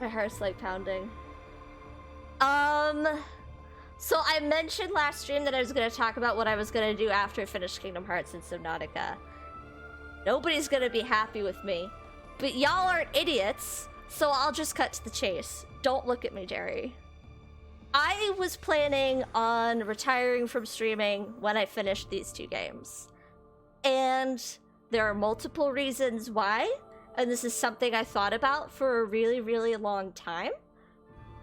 My heart's like pounding. So I mentioned last stream that I was gonna talk about what I was gonna do after I finished Kingdom Hearts and Subnautica. Nobody's gonna be happy with me, but y'all aren't idiots, so I'll just cut to the chase. Don't look at me, Jerry. I was planning on retiring from streaming when I finished these two games. And there are multiple reasons why, and this is something I thought about for a really, really long time.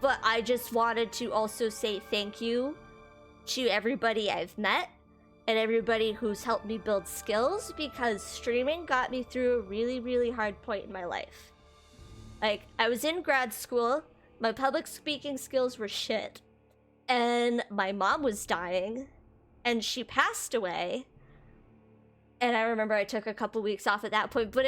But I just wanted to also say thank you to everybody I've met and everybody who's helped me build skills, because streaming got me through a really, really hard point in my life. Like, I was in grad school, my public speaking skills were shit, and my mom was dying, and she passed away. And I remember I took a couple weeks off at that point, but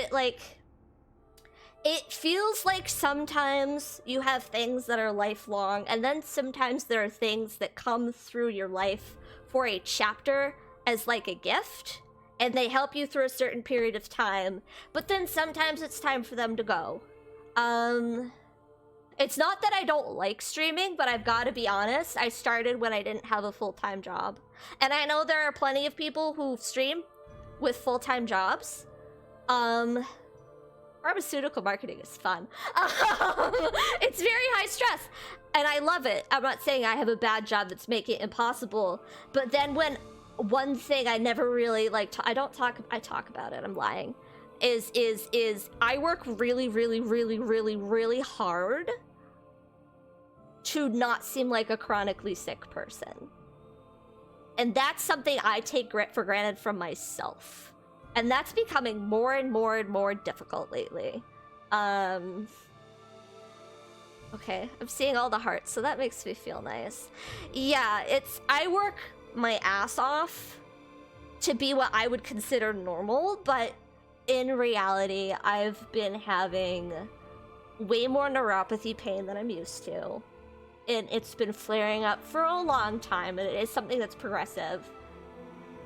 it feels like sometimes you have things that are lifelong, and then sometimes there are things that come through your life for a chapter as like a gift, and they help you through a certain period of time, but then sometimes it's time for them to go. It's not that I don't like streaming, but I've got to be honest, I started when I didn't have a full-time job. And I know there are plenty of people who stream with full-time jobs. Pharmaceutical marketing is fun. It's very high stress, and I love it. I'm not saying I have a bad job that's making it impossible, but then when one thing I never really like, I talk about it, I'm lying, is I work really, really, really, really, really hard to not seem like a chronically sick person. And that's something I take for granted from myself. And that's becoming more and more and more difficult lately. Okay, I'm seeing all the hearts, so that makes me feel nice. Yeah, I work my ass off to be what I would consider normal, but in reality, I've been having way more neuropathy pain than I'm used to. And it's been flaring up for a long time, and it is something that's progressive.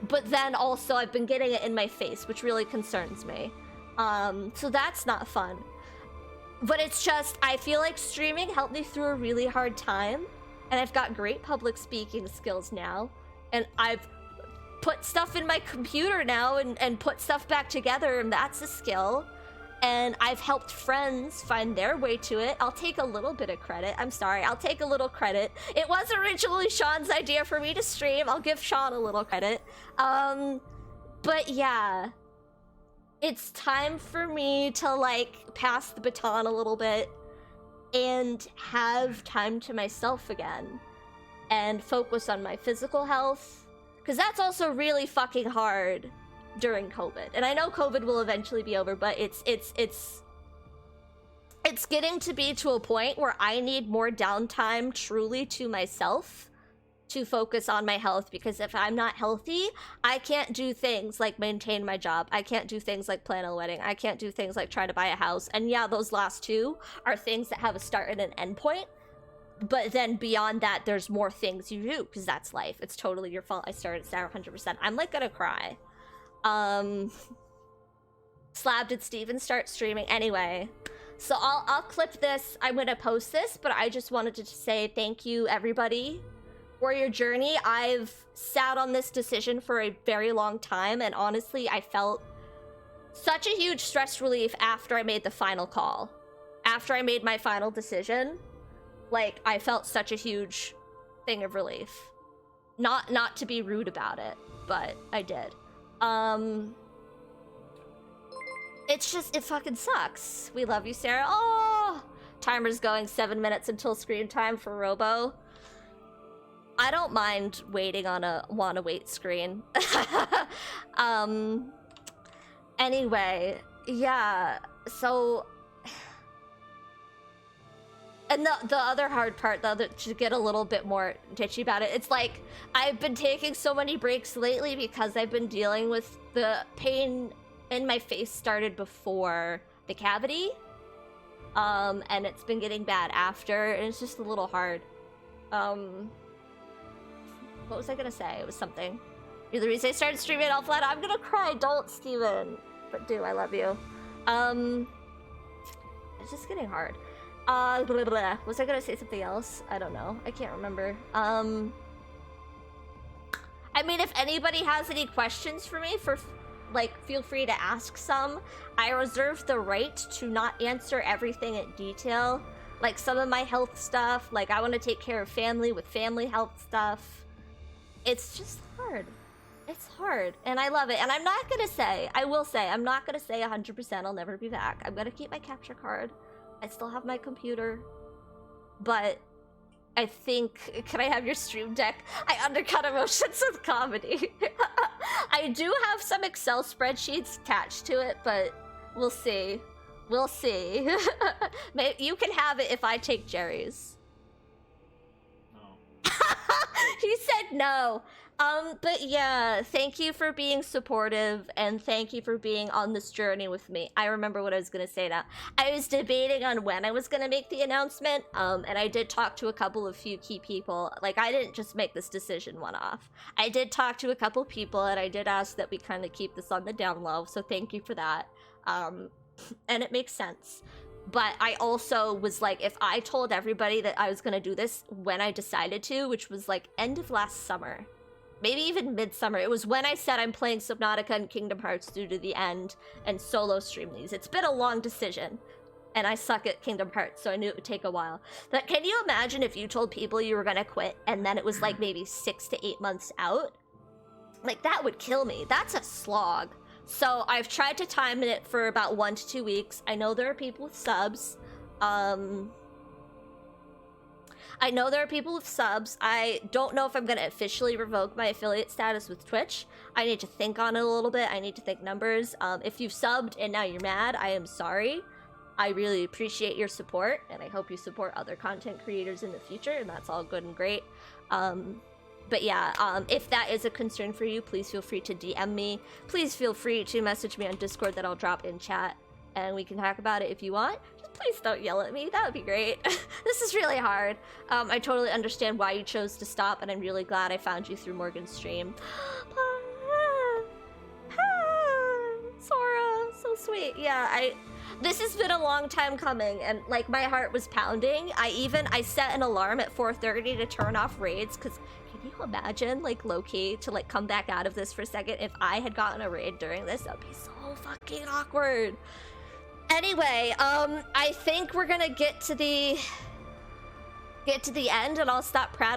But then also I've been getting it in my face, which really concerns me. So that's not fun. But it's just, I feel like streaming helped me through a really hard time, and I've got great public speaking skills now, and I've put stuff in my computer now and put stuff back together, and that's a skill. And I've helped friends find their way to it. I'll take a little bit of credit. I'm sorry, I'll take a little credit. It was originally Sean's idea for me to stream. I'll give Sean a little credit. But yeah, it's time for me to like pass the baton a little bit and have time to myself again and focus on my physical health, because that's also really fucking hard during COVID. And I know COVID will eventually be over, but it's getting to be to a point where I need more downtime truly to myself to focus on my health, because if I'm not healthy, I can't do things like maintain my job. I can't do things like plan a wedding. I can't do things like try to buy a house. And yeah, those last two are things that have a start and an end point. But then beyond that, there's more things you do, because that's life. It's totally your fault I started Sarah 100%. I'm like gonna cry. Slab, did Steven start streaming? Anyway, so I'll clip this. I'm gonna post this, but I just wanted to say thank you, everybody, for your journey. I've sat on this decision for a very long time, and honestly, I felt such a huge stress relief after I made the final call. After I made my final decision, like, I felt such a huge thing of relief. Not to be rude about it, but I did. It's just, it fucking sucks. We love you, Sarah. Oh, timer's going 7 minutes until screen time for Robo. I don't mind waiting on a wanna wait screen. Anyway, yeah, so, and the other hard part, though, to get a little bit more ditchy about it, it's like, I've been taking so many breaks lately because I've been dealing with the pain in my face started before the cavity. And it's been getting bad after, and it's just a little hard. What was I gonna say? It was something. You're the reason I started streaming all flat. I'm gonna cry, don't, Steven. But do, I love you. It's just getting hard. Blah, blah. Was I gonna say something else? I don't know. I can't remember. I mean, if anybody has any questions for me, like, feel free to ask some. I reserve the right to not answer everything in detail. Like, some of my health stuff, like, I want to take care of family with family health stuff. It's just hard. It's hard, and I love it. And I'm not gonna say, I will say, I'm not gonna say 100% I'll never be back. I'm gonna keep my capture card. I still have my computer. But I think, can I have your stream deck? I undercut emotions with comedy. I do have some Excel spreadsheets attached to it, but we'll see. We'll see. You can have it if I take Jerry's. No. He said no. But yeah, thank you for being supportive, and thank you for being on this journey with me. I remember what I was gonna say now. I was debating on when I was gonna make the announcement, and I did talk to a few key people. Like, I didn't just make this decision one-off. I did talk to a couple people, and I did ask that we kind of keep this on the down low, so thank you for that. And it makes sense. But I also was like, if I told everybody that I was gonna do this when I decided to, which was like end of last summer, maybe even midsummer. It was when I said I'm playing Subnautica and Kingdom Hearts due to the end and solo stream these. It's been a long decision, and I suck at Kingdom Hearts, so I knew it would take a while. But can you imagine if you told people you were gonna quit and then it was like maybe 6 to 8 months out? Like, that would kill me. That's a slog. So I've tried to time it for about 1 to 2 weeks. I know there are people with subs. I know there are people with subs. I don't know if I'm going to officially revoke my affiliate status with Twitch. I need to think on it a little bit. I need to think numbers. If you've subbed and now you're mad, I am sorry. I really appreciate your support, and I hope you support other content creators in the future, and that's all good and great. But yeah, if that is a concern for you, please feel free to DM me. Please feel free to message me on Discord that I'll drop in chat, and we can talk about it if you want. Please don't yell at me. That would be great. This is really hard. I totally understand why you chose to stop, and I'm really glad I found you through Morgan's stream. Sora, so sweet. Yeah, this has been a long time coming, and like my heart was pounding. I set an alarm at 4:30 to turn off raids, because can you imagine, like, low-key, to like come back out of this for a second? If I had gotten a raid during this, that'd be so fucking awkward. Anyway, I think we're gonna get to the end, and I'll stop prattling.